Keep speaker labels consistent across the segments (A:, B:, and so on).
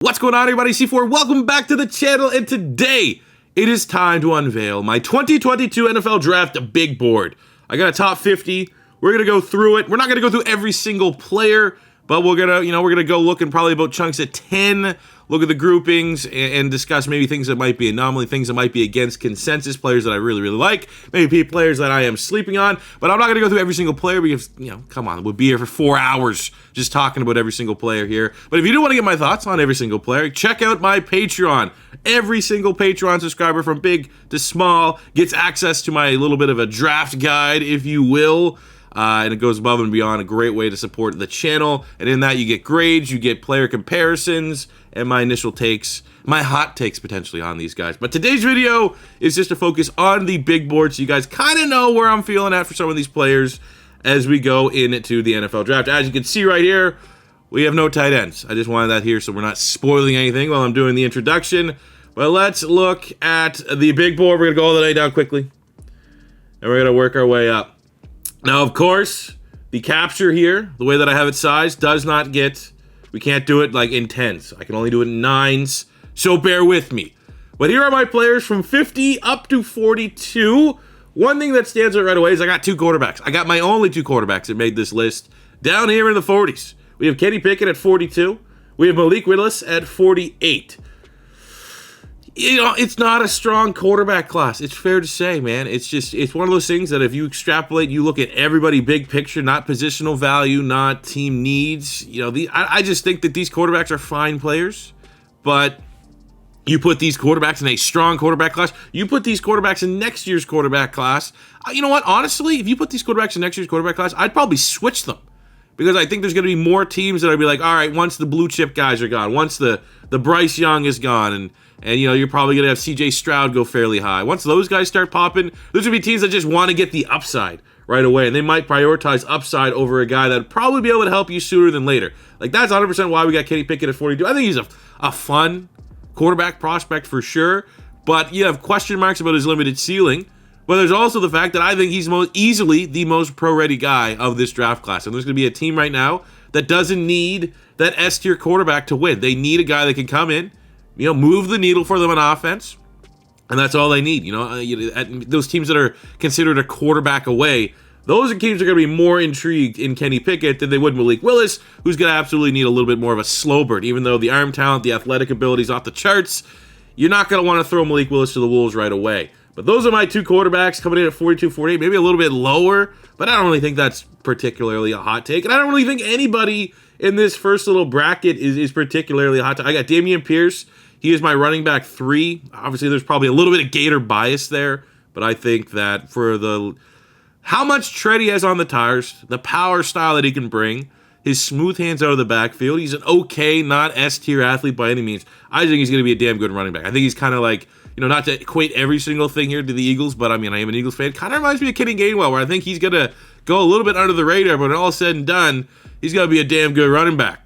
A: What's going on, everybody? C4, welcome back to the channel, and today it is time to unveil my 2022 NFL Draft big board. I got a top 50. We're gonna go through it. We're not gonna go through every single player, but we're gonna go looking probably about chunks at 10. Look at the groupings and discuss maybe things that might be anomaly, things that might be against consensus, players that I really like, maybe players that I am sleeping on. But I'm not gonna go through every single player because, come on, we'll be here for 4 hours just talking about every single player here. But if you do want to get my thoughts on every single player, check out my Patreon. Every single Patreon subscriber from big to small gets access to my little bit of a draft guide, if you will. And it goes above and beyond, a great way to support the channel. And in that, you get grades, you get player comparisons, and my initial takes, my hot takes potentially on these guys. But today's video is just to focus on the big board, so you guys kind of know where I'm feeling at for some of these players as we go into the NFL draft. As you can see right here, we have no tight ends. I just wanted that here so we're not spoiling anything while I'm doing the introduction. But let's look at the big board. We're going to go all the way down quickly, and we're going to work our way up. Now, of course, the capture here, the way that I have it sized, does not get, we can't do it like in 10s. I can only do it in 9s, so bear with me. But here are my players from 50 up to 42. One thing that stands out right away is I got two quarterbacks. I got my only two quarterbacks that made this list down here in the 40s. We have Kenny Pickett at 42. We have Malik Willis at 48. It's not a strong quarterback class. It's fair to say, man. It's one of those things that if you extrapolate, you look at everybody big picture, not positional value, not team needs. I just think that these quarterbacks are fine players, but you put these quarterbacks in a strong quarterback class. You put these quarterbacks in next year's quarterback class. You know what? Honestly, if you put these quarterbacks in next year's quarterback class, I'd probably switch them. Because I think there's going to be more teams that will be like, all right, once the blue chip guys are gone, once the Bryce Young is gone, and you're probably going to have C.J. Stroud go fairly high. Once those guys start popping, there's going to be teams that just want to get the upside right away, and they might prioritize upside over a guy that would probably be able to help you sooner than later. Like, that's 100% why we got Kenny Pickett at 42. I think he's a fun quarterback prospect for sure, but you have question marks about his limited ceiling. But there's also the fact that I think he's easily the most pro-ready guy of this draft class. And there's going to be a team right now that doesn't need that S-tier quarterback to win. They need a guy that can come in, move the needle for them on offense, and that's all they need. Those teams that are considered a quarterback away, those teams are going to be more intrigued in Kenny Pickett than they would Malik Willis, who's going to absolutely need a little bit more of a slow burn. Even though the arm talent, the athletic ability is off the charts, you're not going to want to throw Malik Willis to the wolves right away. But those are my two quarterbacks coming in at 42, 48, maybe a little bit lower, but I don't really think that's particularly a hot take. And I don't really think anybody in this first little bracket is particularly a hot take. I got Dameon Pierce. He is my running back 3. Obviously, there's probably a little bit of Gator bias there, but I think that for how much tread he has on the tires, the power style that he can bring, his smooth hands out of the backfield, he's an okay, not S-tier athlete by any means. I think he's going to be a damn good running back. I think he's kind of like, not to equate every single thing here to the Eagles, but I am an Eagles fan. Kind of reminds me of Kenny Gainwell, where I think he's going to go a little bit under the radar, but when all is said and done, he's going to be a damn good running back.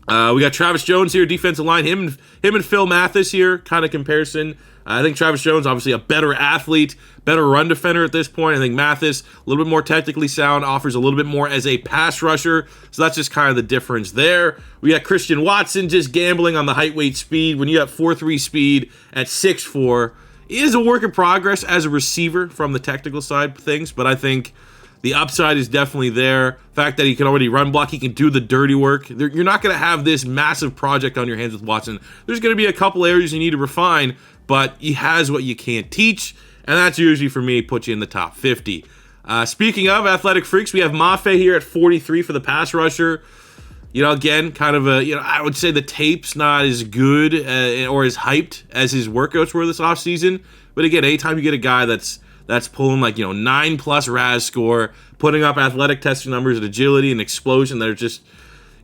A: We got Travis Jones here, defensive line. Him and Phil Mathis here, kind of comparison. I think Travis Jones, obviously a better athlete, better run defender at this point. I think Mathis, a little bit more technically sound, offers a little bit more as a pass rusher. So that's just kind of the difference there. We got Christian Watson just gambling on the height, weight, speed. When you have 4.3 speed at 6'4", it is a work in progress as a receiver from the technical side of things, but I think the upside is definitely there. The fact that he can already run block, he can do the dirty work. You're not going to have this massive project on your hands with Watson. There's going to be a couple areas you need to refine, but he has what you can't teach, and that's usually, for me, put you in the top 50. Speaking of athletic freaks, we have Mafe here at 43 for the pass rusher. Again, kind of I would say the tape's not as good or as hyped as his workouts were this offseason. But again, anytime you get a guy that's pulling 9+ RAS score, putting up athletic testing numbers and agility and explosion that are just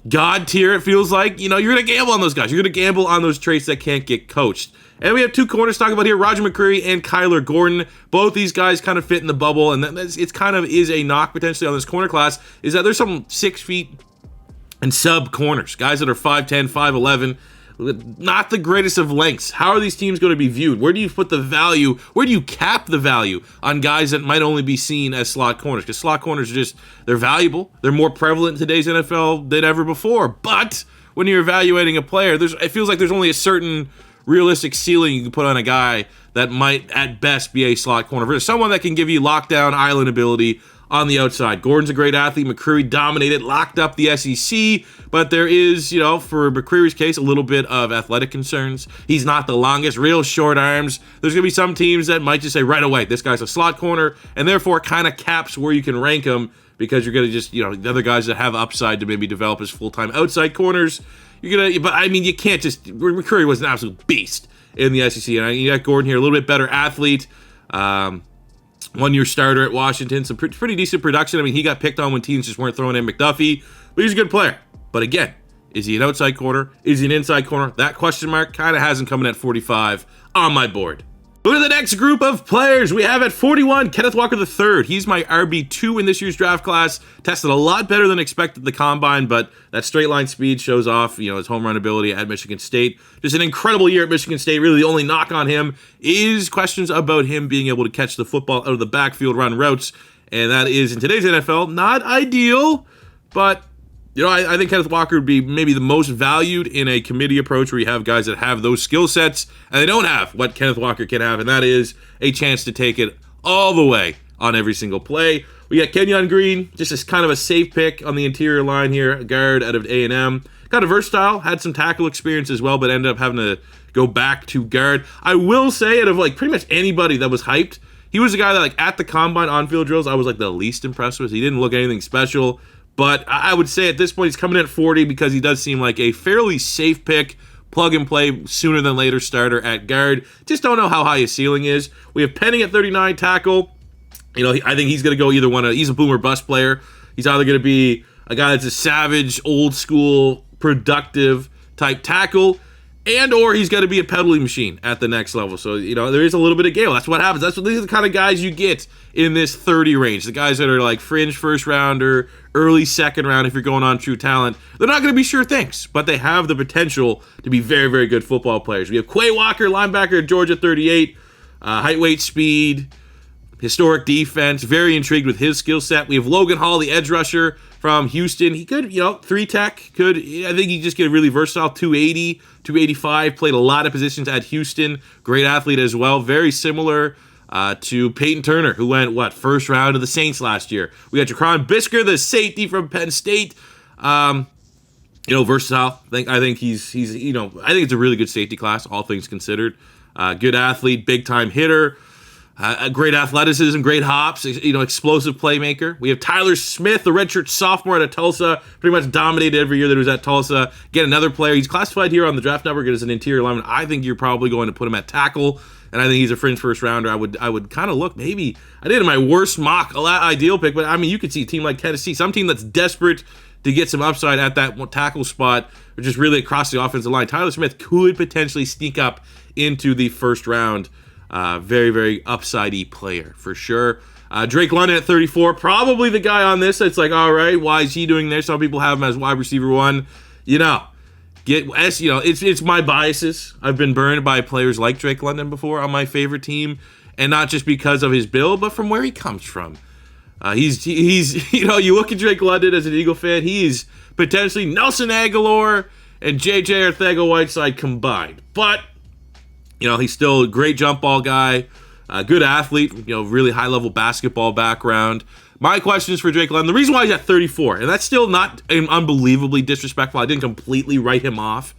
A: God tier, it feels like, you're going to gamble on those guys. You're going to gamble on those traits that can't get coached. And we have two corners to talk about here, Roger McCreary and Kyler Gordon. Both these guys kind of fit in the bubble, and it's kind of is a knock potentially on this corner class, is that there's some 6 feet and sub corners, guys that are 5'10", 5'11", not the greatest of lengths. How are these teams going to be viewed? Where do you put the value? Where do you cap the value on guys that might only be seen as slot corners? Because slot corners are they're valuable. They're more prevalent in today's NFL than ever before. But when you're evaluating a player, it feels like there's only a certain realistic ceiling you can put on a guy that might at best be a slot corner versus someone that can give you lockdown island ability on the outside. Gordon's a great athlete. McCreary dominated, locked up the SEC, but there is, for McCreary's case, a little bit of athletic concerns. He's not the longest, real short arms. There's going to be some teams that might just say right away, this guy's a slot corner, and therefore kind of caps where you can rank him because you're going to just, the other guys that have upside to maybe develop as full-time outside corners. But I mean, you can't just, McCreary was an absolute beast in the SEC, and you got Gordon here, a little bit better athlete. 1-year starter at Washington, some pretty decent production. I mean, he got picked on when teams just weren't throwing in McDuffie, but he's a good player. But again, is he an outside corner? Is he an inside corner? That question mark kind of has him coming at 45 on my board. Look at the next group of players. We have at 41, Kenneth Walker III. He's my RB2 in this year's draft class. Tested a lot better than expected at the combine, but that straight line speed shows off, his home run ability at Michigan State. Just an incredible year at Michigan State. Really, the only knock on him is questions about him being able to catch the football out of the backfield, run routes, and that is, in today's NFL, not ideal, but I think Kenneth Walker would be maybe the most valued in a committee approach where you have guys that have those skill sets and they don't have what Kenneth Walker can have, and that is a chance to take it all the way on every single play. We got Kenyon Green, just as kind of a safe pick on the interior line here, a guard out of A&M. Kind of versatile, had some tackle experience as well, but ended up having to go back to guard. I will say, out of pretty much anybody that was hyped, he was the guy that at the combine on-field drills, I was the least impressed with. He didn't look anything special. But I would say at this point he's coming in at 40 because he does seem like a fairly safe pick, plug and play sooner than later starter at guard. Just don't know how high his ceiling is. We have Penning at 39 tackle. I think he's going to go either one. He's a boom or bust player. He's either going to be a guy that's a savage, old school, productive type tackle, and or he's got to be a pedaling machine at the next level. So, there is a little bit of gale. That's what happens. These are the kind of guys you get in this 30 range. The guys that are fringe first rounder, early second round if you're going on true talent. They're not going to be sure things, but they have the potential to be very, very good football players. We have Quay Walker, linebacker at Georgia, 38. Height, weight, speed, historic defense. Very intrigued with his skill set. We have Logan Hall, the edge rusher from Houston. He could, 3-tech. I think he just get a really versatile 280, 285. Played a lot of positions at Houston. Great athlete as well. Very similar to Peyton Turner, who went, first round of the Saints last year. We got Jaquan Bisker, the safety from Penn State. Versatile. I think he's I think it's a really good safety class, all things considered. Good athlete, big-time hitter. Great athleticism, great hops, explosive playmaker. We have Tyler Smith, the redshirt sophomore out of Tulsa, pretty much dominated every year that he was at Tulsa. Get another player. He's classified here on the Draft Network as an interior lineman. I think you're probably going to put him at tackle, and I think he's a fringe first rounder. I would kind of look, maybe, I did my worst mock ideal pick, but you could see a team like Tennessee, some team that's desperate to get some upside at that tackle spot, or just really across the offensive line. Tyler Smith could potentially sneak up into the first round. Very, very upside-y player, for sure. Drake London at 34, probably the guy on this that's all right, why is he doing this? Some people have him as wide receiver 1. It's my biases. I've been burned by players like Drake London before on my favorite team, and not just because of his build, but from where he comes from. He's you look at Drake London as an Eagle fan, he's potentially Nelson Aguilar and JJ Arcega-Whiteside combined, but he's still a great jump ball guy, good athlete, really high-level basketball background. My question is for Drake London. The reason why he's at 34, and that's still not unbelievably disrespectful. I didn't completely write him off.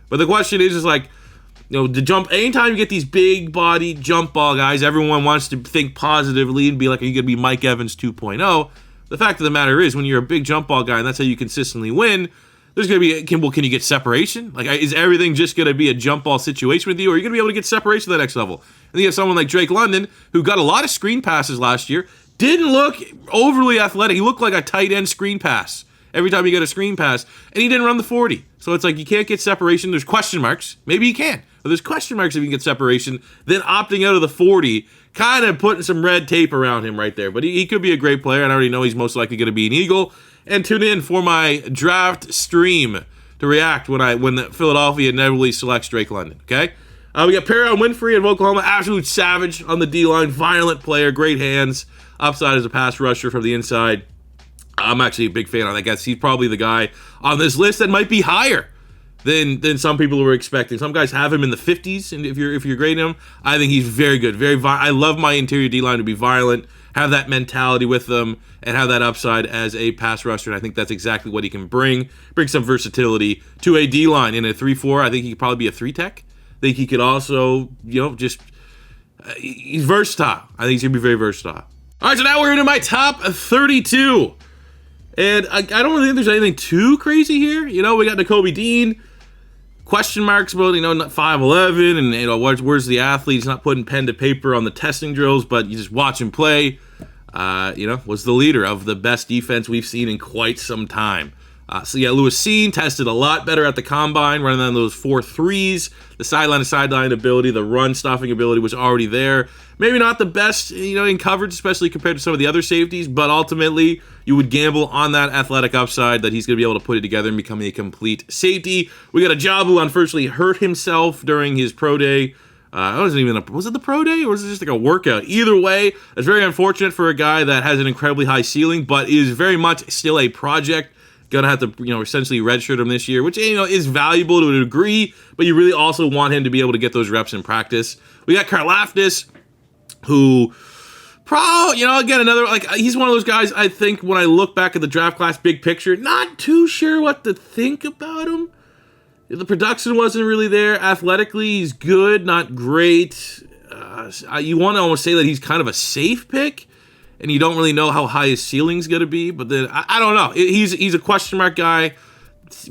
A: But the question is the jump, anytime you get these big-body jump ball guys, everyone wants to think positively and be like, are you going to be Mike Evans 2.0? The fact of the matter is, when you're a big jump ball guy and that's how you consistently win, there's going to be, can you get separation? Is everything just going to be a jump ball situation with you, or are you going to be able to get separation to the next level? And then you have someone like Drake London, who got a lot of screen passes last year, didn't look overly athletic. He looked like a tight end screen pass every time he got a screen pass, and he didn't run the 40. So it's you can't get separation. There's question marks. Maybe you can, but there's question marks if you can get separation. Then opting out of the 40, kind of putting some red tape around him right there. But he could be a great player, and I already know he's most likely going to be an Eagle. And tune in for my draft stream to react when the Philadelphia inevitably selects Drake London, okay? We got Perrion Winfrey of Oklahoma, absolute savage on the D-line, violent player, great hands, upside as a pass rusher from the inside. I'm actually a big fan of that guy. He's probably the guy on this list that might be higher than some people were expecting. Some guys have him in the 50s, and if you're grading him, I think he's very good, I love my interior D-line to be violent, have that mentality with them, and have that upside as a pass rusher. And I think that's exactly what he can bring some versatility to a D-line. In a 3-4, I think he could probably be a 3-tech. I think he could also, he's versatile. I think he's going to be very versatile. All right, so now we're into my top 32. And I don't really think there's anything too crazy here. We got Nakobe Dean. Question marks about, 5'11", and, where's the athlete? He's not putting pen to paper on the testing drills, but you just watch him play. Was the leader of the best defense we've seen in quite some time. Lewis Cine tested a lot better at the combine, running on those 4.3s. The sideline-to-sideline ability, the run-stuffing ability was already there. Maybe not the best, in coverage, especially compared to some of the other safeties, but ultimately, you would gamble on that athletic upside that he's going to be able to put it together and become a complete safety. We got a Job who unfortunately hurt himself during his pro day. Was it the pro day, or was it just like a workout? Either way, it's very unfortunate for a guy that has an incredibly high ceiling, but is very much still a project. Gonna have to, essentially redshirt him this year, which, is valuable to a degree, but you really also want him to be able to get those reps in practice. We got Karlaftis, who, again, another, he's one of those guys, I think, when I look back at the draft class big picture, not too sure what to think about him. The production wasn't really there. Athletically, he's good, not great. You want to almost say that he's kind of a safe pick, and you don't really know how high his ceiling's going to be. But then, I don't know. He's a question mark guy,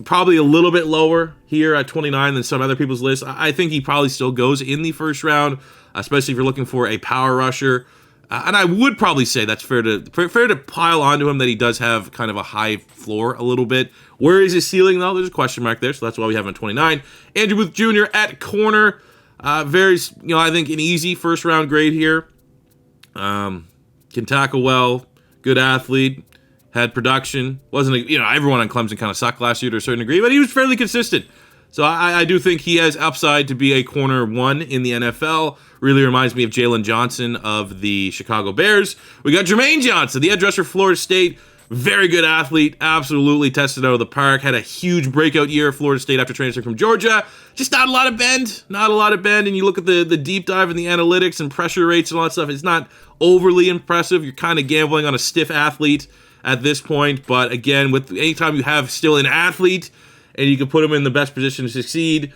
A: probably a little bit lower here at 29 than some other people's lists. I think he probably still goes in the first round, especially if you're looking for a power rusher. And I would probably say that's fair to pile onto him, that he does have kind of a high floor a little bit. Where is his ceiling, though? There's a question mark there, so that's why we have him at 29. Andrew Booth Jr. at corner. I think an easy first-round grade here. Can tackle well, good athlete, had production. Wasn't everyone on Clemson kind of sucked last year to a certain degree, but he was fairly consistent. So I do think he has upside to be a corner one in the NFL. Really reminds me of Jalen Johnson of the Chicago Bears. We got Jermaine Johnson, the edge rusher for Florida State. Very good athlete, absolutely tested out of the park. Had a huge breakout year at Florida State after transferring from Georgia. Just not a lot of bend, And you look at the deep dive in the analytics and pressure rates and all that stuff, it's not overly impressive. You're kind of gambling on a stiff athlete at this point. But again, with anytime you have still an athlete and you can put him in the best position to succeed,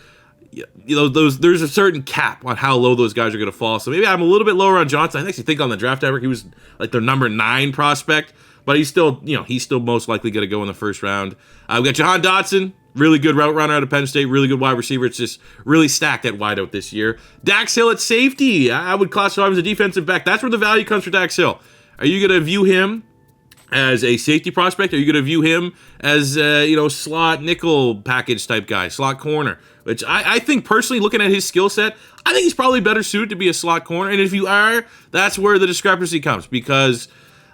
A: there's a certain cap on how low those guys are going to fall. So maybe I'm a little bit lower on Johnson. I actually think on the draft network he was like their number 9 prospect. But he's still most likely going to go in the first round. We got Jahan Dotson, really good route runner out of Penn State, really good wide receiver. It's just really stacked at wideout this year. Dax Hill at safety. I would classify him as a defensive back. That's where the value comes for Dax Hill. Are you going to view him as a safety prospect? Are you going to view him as slot nickel package type guy, slot corner? Which I think personally, looking at his skill set, I think he's probably better suited to be a slot corner. And if you are, that's where the discrepancy comes, because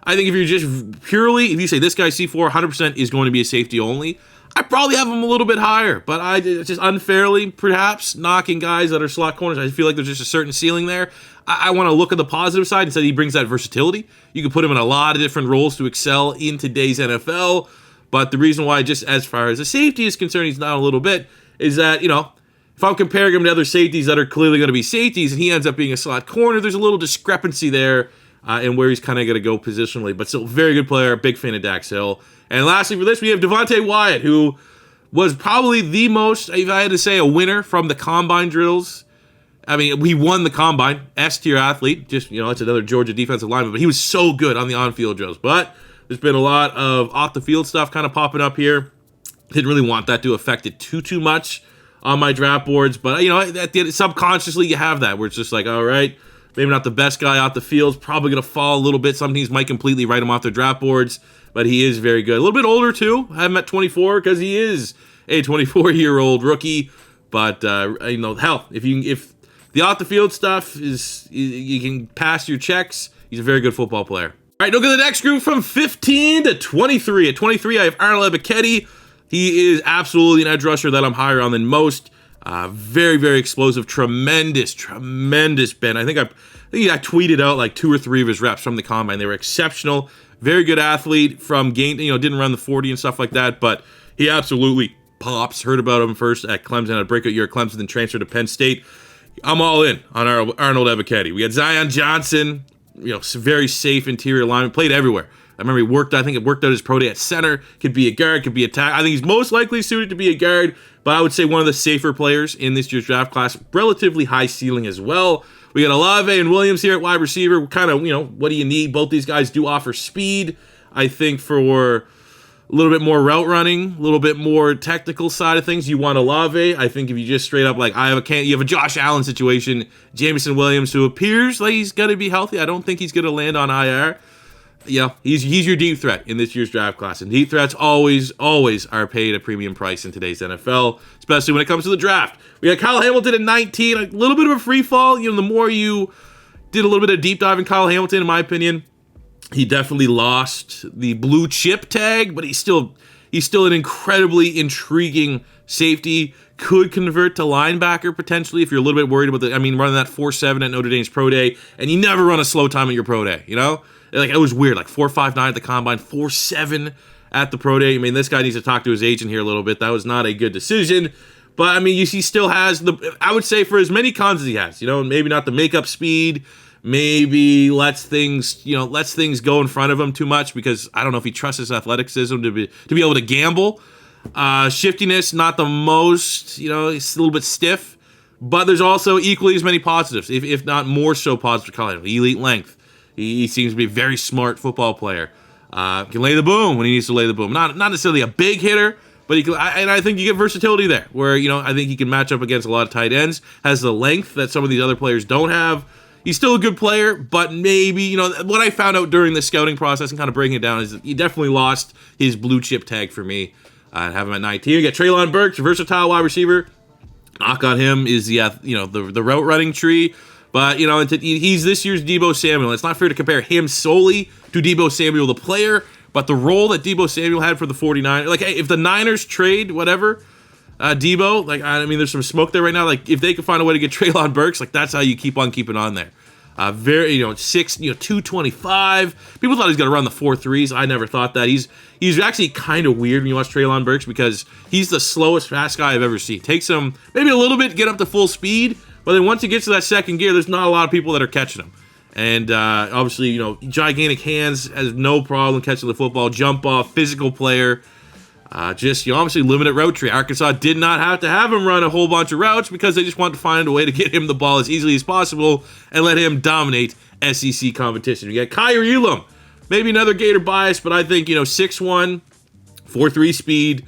A: I think if you're just if you say this guy C4 100% is going to be a safety only, I probably have him a little bit higher, but I just unfairly perhaps knocking guys that are slot corners. I feel like there's just a certain ceiling there. I want to look at the positive side. Instead, he brings that versatility. You can put him in a lot of different roles to excel in today's NFL. But the reason why, just as far as the safety is concerned, he's not a little bit, is that, if I'm comparing him to other safeties that are clearly going to be safeties and he ends up being a slot corner, there's a little discrepancy there. And where he's kind of going to go positionally. But still, very good player. Big fan of Dax Hill. And lastly for this, we have Devontae Wyatt, who was probably the most, if I had to say, a winner from the combine drills. I mean, he won the combine. S-tier athlete. Just, it's another Georgia defensive lineman. But he was so good on the on-field drills. But there's been a lot of off-the-field stuff kind of popping up here. Didn't really want that to affect it too much on my draft boards. But, subconsciously you have that, where it's just like, all right, maybe not the best guy out the field. Probably going to fall a little bit. Some teams might completely write him off their draft boards, but he is very good. A little bit older, too. I have him at 24 because he is a 24-year-old rookie. But, hell, if the off-the-field stuff is, you can pass your checks, he's a very good football player. All right, look at the next group from 15 to 23. At 23, I have Arnold Ebiketie. He is absolutely an edge rusher that I'm higher on than most. Very, very explosive, tremendous bend. I think I tweeted out like 2 or 3 of his reps from the combine. They were exceptional. Very good athlete from gain, didn't run the 40 and stuff like that, but he absolutely pops. Heard about him first at Clemson, had a breakout year at Clemson, then transferred to Penn State. I'm all in on Arnold Ebiketie. We got Zion Johnson, very safe interior lineman, played everywhere. I remember he worked out his pro day at center, could be a guard, could be a tackle. I think he's most likely suited to be a guard, but I would say one of the safer players in this year's draft class, relatively high ceiling as well. We got Olave and Williams here at wide receiver. Kind of, what do you need? Both these guys do offer speed. I think for a little bit more route running, a little bit more technical side of things, you want Olave. I think if you just straight up you have a Josh Allen situation, Jameson Williams, who appears like he's going to be healthy. I don't think he's going to land on IR. He's your deep threat in this year's draft class. And deep threats always are paid a premium price in today's NFL, especially when it comes to the draft. We got Kyle Hamilton at 19, a little bit of a free fall. The more you did a little bit of deep dive in Kyle Hamilton, in my opinion, he definitely lost the blue chip tag, but he's still an incredibly intriguing safety. Could convert to linebacker potentially if you're a little bit worried about running that 4.7 at Notre Dame's pro day, and you never run a slow time at your pro day, it was weird, 4.59 at the combine, 4.7 at the pro day. This guy needs to talk to his agent here a little bit. That was not a good decision. But he still has I would say for as many cons as he has, maybe not the makeup speed, maybe lets things go in front of him too much, because I don't know if he trusts his athleticism to be able to gamble. Shiftiness, not the most, he's a little bit stiff, but there's also equally as many positives, if not more so positive. Elite length. He seems to be a very smart football player. Can lay the boom when he needs to lay the boom. Not necessarily a big hitter, but he can, and I think you get versatility there, where I think he can match up against a lot of tight ends. Has the length that some of these other players don't have. He's still a good player, but maybe what I found out during the scouting process and kind of breaking it down is that he definitely lost his blue chip tag for me. I have him at 19. You got Treylon Burks, versatile wide receiver. Knock on him is the route running tree. But, he's this year's Deebo Samuel. It's not fair to compare him solely to Deebo Samuel, the player, but the role that Deebo Samuel had for the 49ers. Hey, if the Niners trade whatever, Deebo, there's some smoke there right now. If they could find a way to get Treylon Burks, that's how you keep on keeping on there. 225. People thought he was going to run the 4.3s. I never thought that. He's actually kind of weird when you watch Treylon Burks, because he's the slowest fast guy I've ever seen. Takes him maybe a little bit to get up to full speed, but then once he gets to that second gear, there's not a lot of people that are catching him. And obviously, gigantic hands, has no problem catching the football, jump off, physical player. Obviously limited route tree. Arkansas did not have to have him run a whole bunch of routes, because they just wanted to find a way to get him the ball as easily as possible and let him dominate SEC competition. We got Kyrie Elam, maybe another Gator bias, but I think 6'1", 4.3 speed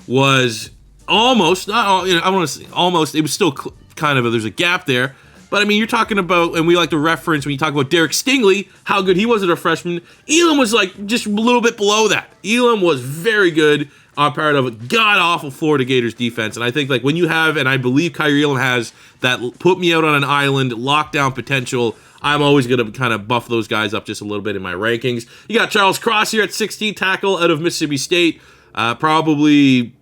A: was almost, not I want to say almost. It was still kind of there's a gap there. But you're talking about, and we like to reference when you talk about Derek Stingley, how good he was as a freshman. Elam was just a little bit below that. Elam was very good, part of a god-awful Florida Gators defense. And I think when you have, and I believe Kyrie Elam has that put me out on an island, lockdown potential, I'm always going to kind of buff those guys up just a little bit in my rankings. You got Charles Cross here at 16, tackle out of Mississippi State. Probably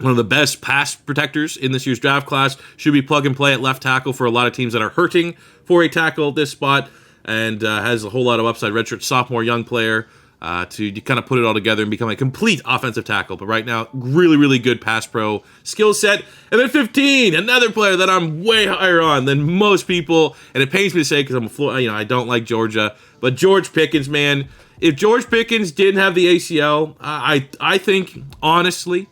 A: one of the best pass protectors in this year's draft class. Should be plug and play at left tackle for a lot of teams that are hurting for a tackle at this spot, and has a whole lot of upside. Redshirt sophomore, young player, to kind of put it all together and become a complete offensive tackle. But right now, really, really good pass pro skill set. And then 15, another player that I'm way higher on than most people, and it pains me to say because I don't like Georgia, but George Pickens, man. If George Pickens didn't have the ACL, I think honestly,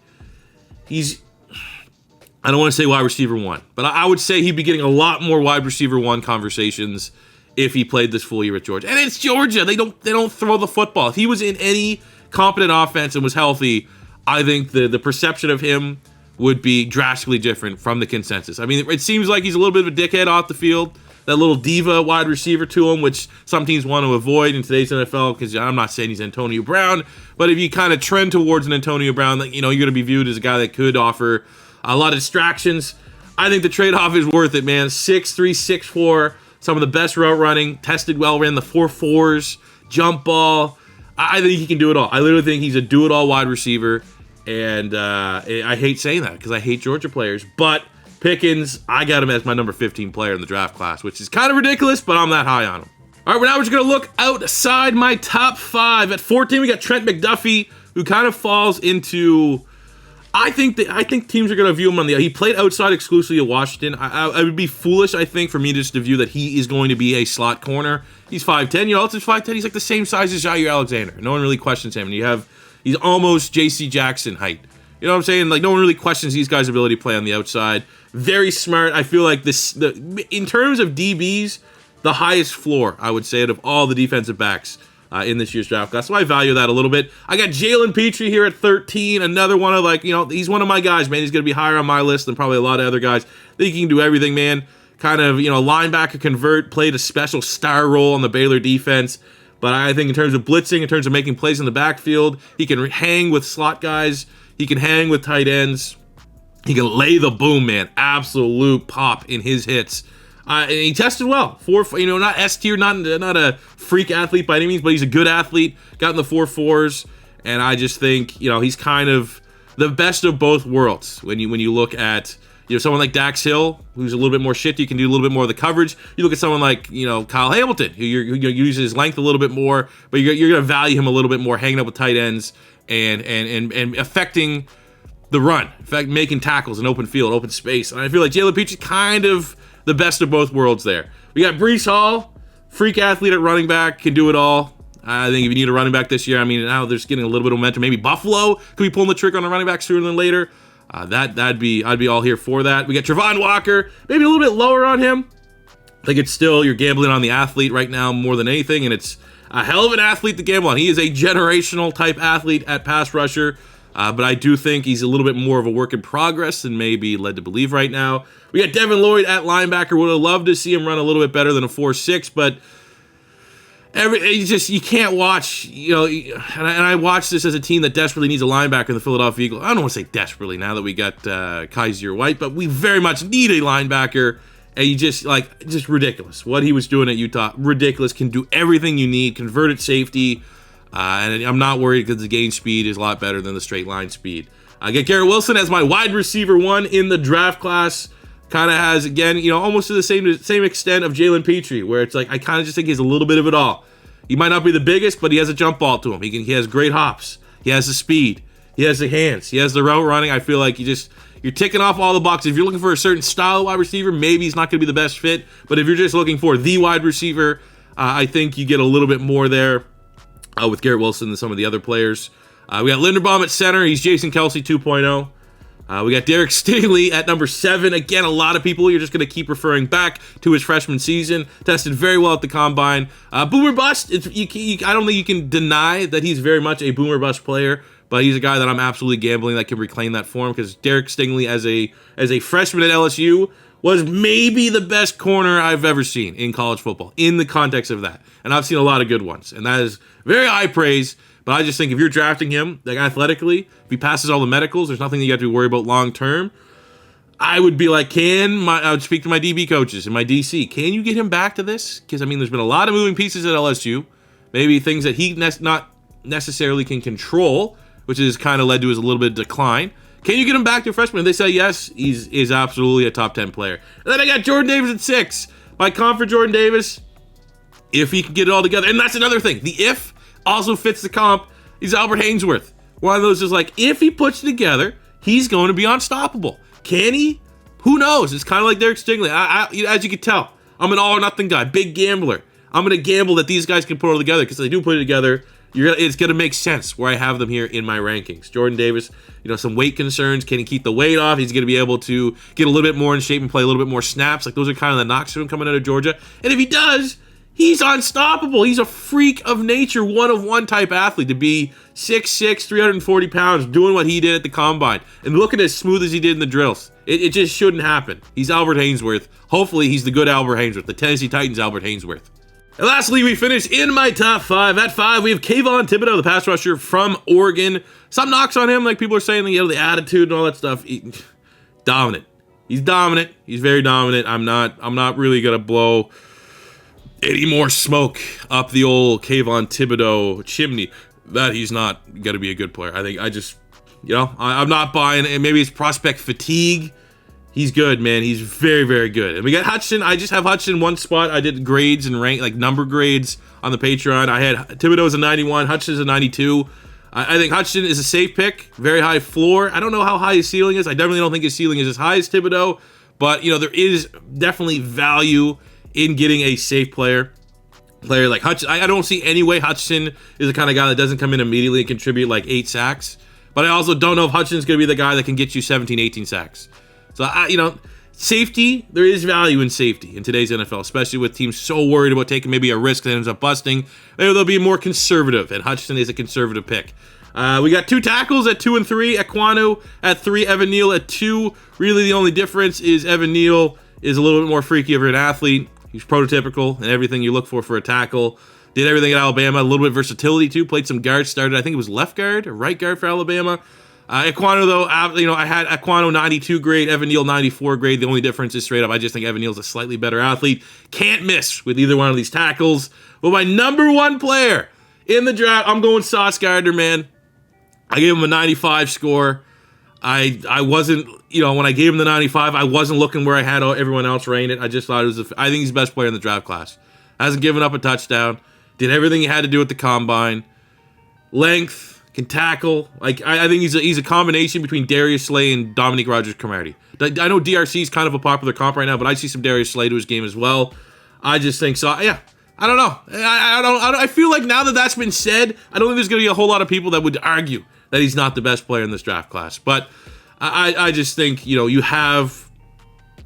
A: I don't want to say wide receiver one, but I would say he'd be getting a lot more wide receiver one conversations if he played this full year with Georgia. And it's Georgia. They don't throw the football. If he was in any competent offense and was healthy, I think the perception of him would be drastically different from the consensus. It seems like he's a little bit of a dickhead off the field, that little diva wide receiver to him, which some teams want to avoid in today's NFL, because I'm not saying he's Antonio Brown, but if you kind of trend towards an Antonio Brown, you're going to be viewed as a guy that could offer a lot of distractions. I think the trade-off is worth it, man. 6'3", 6'4", some of the best route running, tested well, ran the 4.4s, jump ball. I think he can do it all. I literally think he's a do-it-all wide receiver, and I hate saying that because I hate Georgia players, but Pickens, I got him as my number 15 player in the draft class, which is kind of ridiculous, but I'm that high on him. All right, well, now we're just going to look outside my top 5. At 14, we got Trent McDuffie, who kind of falls into I think teams are going to view him on the. He played outside exclusively at Washington. I would be foolish, I think, for me just to view that he is going to be a slot corner. He's 5'10". You know, it's 5'10". He's like the same size as Jair Alexander. No one really questions him. And he's almost J.C. Jackson height. You know what I'm saying? Like, no one really questions these guys' ability to play on the outside. Very smart. I feel like in terms of DBs, the highest floor, I would say, out of all the defensive backs in this year's draft class. So I value that a little bit. I got Jalen Petrie here at 13. Another one of, like, you know, he's one of my guys, man. He's going to be higher on my list than probably a lot of other guys. I think he can do everything, man. Kind of, you know, linebacker convert, played a special star role on the Baylor defense. But I think in terms of blitzing, in terms of making plays in the backfield, he can hang with slot guys. He can hang with tight ends. He can lay the boom, man. Absolute pop in his hits. And he tested well. Not S tier, not a freak athlete by any means, but he's a good athlete. Got in the 4.4s, and I just think, you know, he's kind of the best of both worlds. When you look at, you know, someone like Dax Hill, who's a little bit more shifty, can do a little bit more of the coverage. You look at someone like, you know, Kyle Hamilton, who uses his length a little bit more, but you're going to value him a little bit more, hanging up with tight ends and affecting the run, in fact, making tackles in open field, open space. And I feel like Jalen Petrie is kind of the best of both worlds there. We got Breece Hall, freak athlete at running back, can do it all. I think if you need a running back this year, I mean, now there's getting a little bit of momentum. Maybe Buffalo could be pulling the trigger on a running back sooner than later. I'd be all here for that. We got Travon Walker, maybe a little bit lower on him. I think it's still, you're gambling on the athlete right now more than anything, and it's a hell of an athlete to gamble on. He is a generational type athlete at pass rusher. But I do think he's a little bit more of a work in progress than maybe led to believe right now. We got Devin Lloyd at linebacker. Would have loved to see him run a little bit better than a 4.6, but you can't watch, you know, and I watch this as a team that desperately needs a linebacker in the Philadelphia Eagles. I don't want to say desperately now that we got Kaiser White, but we very much need a linebacker. And you just ridiculous. What he was doing at Utah, ridiculous. Can do everything you need, converted safety. And I'm not worried because the gain speed is a lot better than the straight line speed. I get Garrett Wilson as my wide receiver 1 in the draft class. Kind of has, again, you know, almost to the same extent of Jalen Petrie, where it's like, I kind of just think he has a little bit of it all. He might not be the biggest, but he has a jump ball to him. He has great hops. He has the speed. He has the hands. He has the route running. I feel like you're ticking off all the boxes. If you're looking for a certain style of wide receiver, maybe he's not going to be the best fit. But if you're just looking for the wide receiver, I think you get a little bit more there. With Garrett Wilson and some of the other players. We got Linderbaum at center. He's Jason Kelce 2.0. We got Derek Stingley at number 7. Again, a lot of people, you're just going to keep referring back to his freshman season. Tested very well at the combine. Boomer bust. I don't think you can deny that he's very much a boomer bust player, but he's a guy that I'm absolutely gambling that can reclaim that form, because Derek Stingley as a freshman at LSU was maybe the best corner I've ever seen in college football in the context of that. And I've seen a lot of good ones. And that is very high praise. But I just think if you're drafting him, like, athletically, if he passes all the medicals, there's nothing you have to worry about long term. I would be like, I would speak to my DB coaches and my DC. Can you get him back to this? Because, I mean, there's been a lot of moving pieces at LSU. Maybe things that he not necessarily can control, which has kind of led to his a little bit of decline. Can you get him back to freshman? If they say yes, he's absolutely a top 10 player. And then I got Jordan Davis at 6. My comp for Jordan Davis, if he can get it all together. And that's another thing. The if also fits the comp. He's Albert Hainsworth. One of those is like, if he puts it together, he's going to be unstoppable. Can he? Who knows? It's kind of like Derek Stingley. As you can tell, I'm an all or nothing guy, big gambler. I'm going to gamble that these guys can put it all together, because if they do put it together, it's going to make sense where I have them here in my rankings. Jordan Davis, some weight concerns. Can he keep the weight off? He's going to be able to get a little bit more in shape and play a little bit more snaps. Like, those are kind of the knocks to him coming out of Georgia. And if he does, he's unstoppable. He's a freak of nature, one-of-one type athlete to be 6'6", 340 pounds, doing what he did at the combine and looking as smooth as he did in the drills. It just shouldn't happen. He's Albert Hainsworth. Hopefully, he's the good Albert Hainsworth, the Tennessee Titans Albert Hainsworth. And lastly, we finish in my top 5. At 5, we have Kayvon Thibodeau, the pass rusher from Oregon. Some knocks on him, like people are saying, the attitude and all that stuff. Dominant. He's dominant. He's very dominant. I'm not really gonna blow any more smoke up the old Kayvon Thibodeau chimney that he's not gonna be a good player. I'm not buying it. Maybe it's prospect fatigue. He's good, man. He's very, very good. And we got Hutchinson. I just have Hutchinson one spot. I did grades and rank, like number grades on the Patreon. I had Thibodeau as a 91, Hutchinson's a 92. I think Hutchinson is a safe pick, very high floor. I don't know how high his ceiling is. I definitely don't think his ceiling is as high as Thibodeau, but you know there is definitely value in getting a safe player like Hutchinson. I don't see any way Hutchinson is the kind of guy that doesn't come in immediately and contribute like 8 sacks. But I also don't know if Hutchinson's going to be the guy that can get you 17, 18 sacks. So, you know, safety, there is value in safety in today's NFL, especially with teams so worried about taking maybe a risk that ends up busting. Maybe they'll be more conservative, and Hutchinson is a conservative pick. We got 2 tackles at 2 and 3, Ekwonu at 3, Evan Neal at 2. Really, the only difference is Evan Neal is a little bit more freaky of an athlete. He's prototypical and everything you look for a tackle. Did everything at Alabama, a little bit of versatility too. Played some guard, started, I think it was left guard or right guard for Alabama. Ekwonu, though, you know, I had Ekwonu 92 grade, Evan Neal 94 grade. The only difference is straight up, I just think Evan Neal's a slightly better athlete. Can't miss with either one of these tackles. But my number 1 player in the draft, I'm going Sauce Gardner, man. I gave him a 95 score. I wasn't, you know, when I gave him the 95, I wasn't looking where I had everyone else rated. I just thought it was, I think he's the best player in the draft class. Hasn't given up a touchdown. Did everything he had to do with the combine. Length, can tackle. Like I think he's a combination between Darius Slay and Dominique Rodgers-Cromartie. I know DRC is kind of a popular comp right now, but I see some Darius Slay to his game as well. I just think so. Yeah, I don't know. I feel like now that that's been said, I don't think there's going to be a whole lot of people that would argue that he's not the best player in this draft class. But I just think, you know, you have,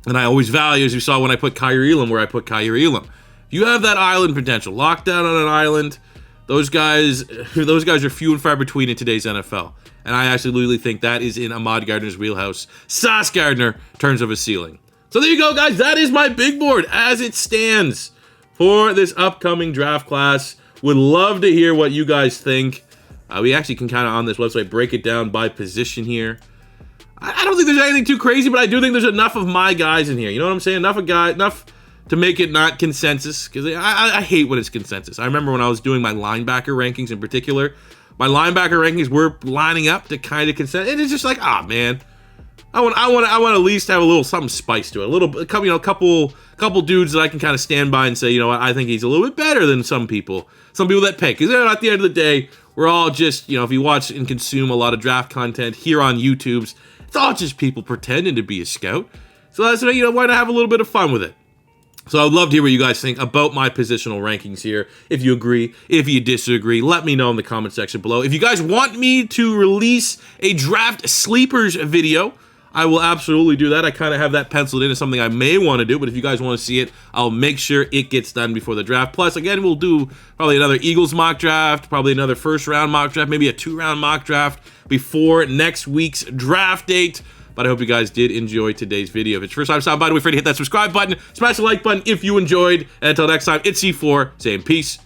A: and I always value, as you saw when I put Kaiir Elam where I put Kaiir Elam. You have that island potential, locked down on an island. Those guys are few and far between in today's NFL, and I absolutely think that is in Ahmad Gardner's wheelhouse. Sauce Gardner, in terms of his ceiling. So there you go, guys. That is my big board as it stands for this upcoming draft class. Would love to hear what you guys think. We actually can kind of on this website break it down by position here. I don't think there's anything too crazy, but I do think there's enough of my guys in here. You know what I'm saying? Enough to make it not consensus, because I hate when it's consensus. I remember when I was doing my linebacker rankings in particular, my linebacker rankings were lining up to kind of consent, and it's just like, man, I want to at least have a little something spice to it, a couple dudes that I can kind of stand by and say, you know what, I think he's a little bit better than some people that pick, because at the end of the day, we're all just, you know, if you watch and consume a lot of draft content here on YouTube's, it's all just people pretending to be a scout. So that's, you know, why not have a little bit of fun with it? So I would love to hear what you guys think about my positional rankings here. If you agree, if you disagree, let me know in the comment section below. If you guys want me to release a draft sleepers video, I will absolutely do that. I kind of have that penciled in as something I may want to do, but if you guys want to see it, I'll make sure it gets done before the draft. Plus, again, we'll do probably another Eagles mock draft, probably another first-round mock draft, maybe a 2-round mock draft before next week's draft date. But I hope you guys did enjoy today's video. If it's your first time stopping by, don't be afraid to hit that subscribe button. Smash the like button if you enjoyed. And until next time, it's C4 saying peace